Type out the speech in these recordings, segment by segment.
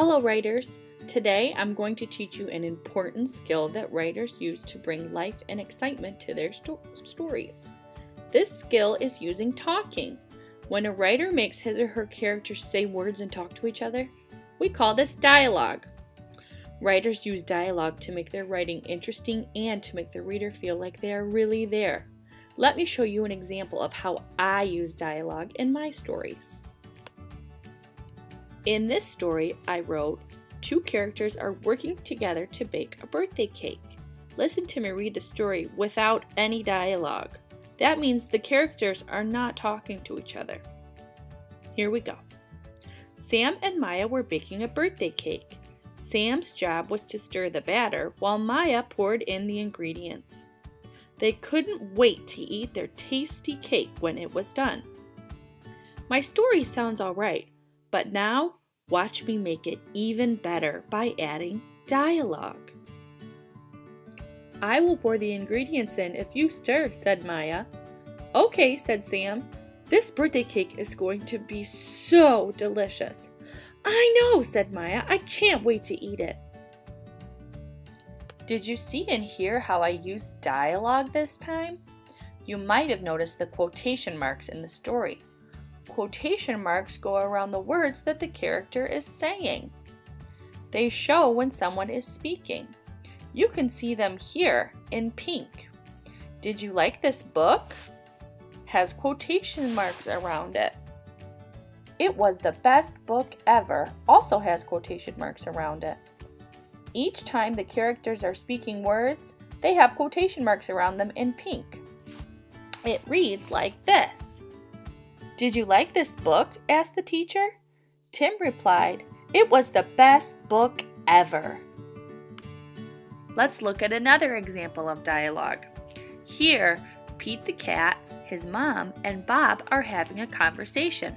Hello writers! Today I'm going to teach you an important skill that writers use to bring life and excitement to their stories. This skill is using talking. When a writer makes his or her characters say words and talk to each other, we call this dialogue. Writers use dialogue to make their writing interesting and to make the reader feel like they are really there. Let me show you an example of how I use dialogue in my stories. In this story, I wrote, two characters are working together to bake a birthday cake. Listen to me read the story without any dialogue. That means the characters are not talking to each other. Here we go. Sam and Maya were baking a birthday cake. Sam's job was to stir the batter while Maya poured in the ingredients. They couldn't wait to eat their tasty cake when it was done. My story sounds all right, but now watch me make it even better by adding dialogue. I will pour the ingredients in if you stir, said Maya. Okay, said Sam. This birthday cake is going to be so delicious. I know, said Maya. I can't wait to eat it. Did you see and hear how I used dialogue this time? You might have noticed the quotation marks in the story. Quotation marks go around the words that the character is saying. They show when someone is speaking. You can see them here in pink. Did you like this book? Has quotation marks around it. It was the best book ever also has quotation marks around it. Each time the characters are speaking words, they have quotation marks around them in pink. It reads like this. Did you like this book? Asked the teacher. Tim replied, it was the best book ever. Let's look at another example of dialogue. Here, Pete the cat, his mom, and Bob are having a conversation.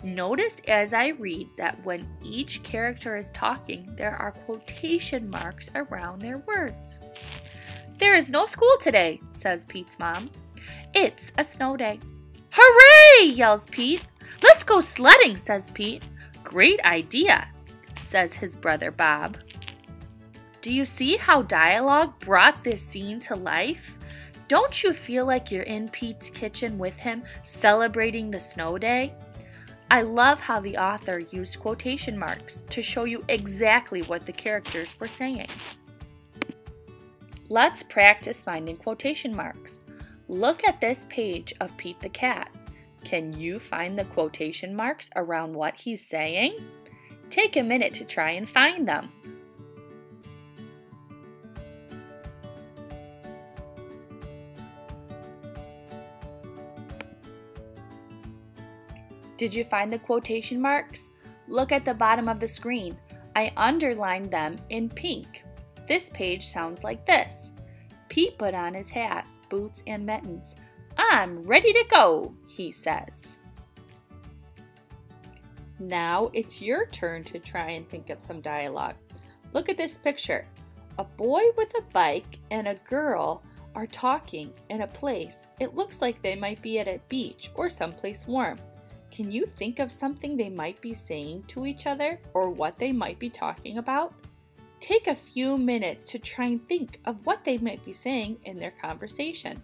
Notice as I read that when each character is talking, there are quotation marks around their words. There is no school today, says Pete's mom. It's a snow day. Hooray, yells Pete. Let's go sledding, says Pete. Great idea, says his brother Bob. Do you see how dialogue brought this scene to life? Don't you feel like you're in Pete's kitchen with him, celebrating the snow day? I love how the author used quotation marks to show you exactly what the characters were saying. Let's practice finding quotation marks. Look at this page of Pete the cat. Can you find the quotation marks around what he's saying? Take a minute to try and find them. Did you find the quotation marks? Look at the bottom of the screen. I underlined them in pink. This page sounds like this. Pete put on his hat, boots, and mittens. I'm ready to go, he says. Now it's your turn to try and think of some dialogue. Look at this picture. A boy with a bike and a girl are talking in a place. It looks like they might be at a beach or someplace warm. Can you think of something they might be saying to each other or what they might be talking about? Take a few minutes to try and think of what they might be saying in their conversation.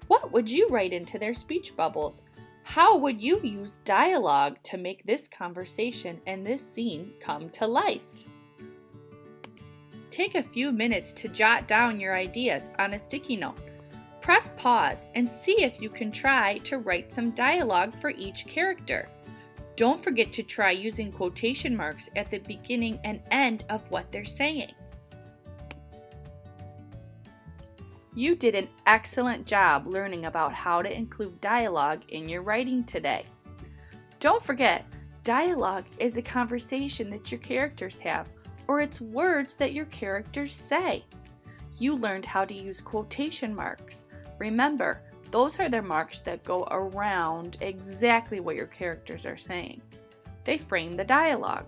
What would you write into their speech bubbles? How would you use dialogue to make this conversation and this scene come to life? Take a few minutes to jot down your ideas on a sticky note. Press pause and see if you can try to write some dialogue for each character. Don't forget to try using quotation marks at the beginning and end of what they're saying. You did an excellent job learning about how to include dialogue in your writing today. Don't forget, dialogue is a conversation that your characters have, or it's words that your characters say. You learned how to use quotation marks. Remember, those are the marks that go around exactly what your characters are saying. They frame the dialogue.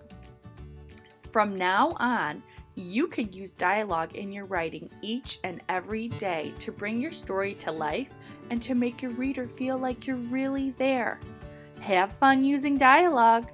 From now on, you could use dialogue in your writing each and every day to bring your story to life and to make your reader feel like you're really there. Have fun using dialogue.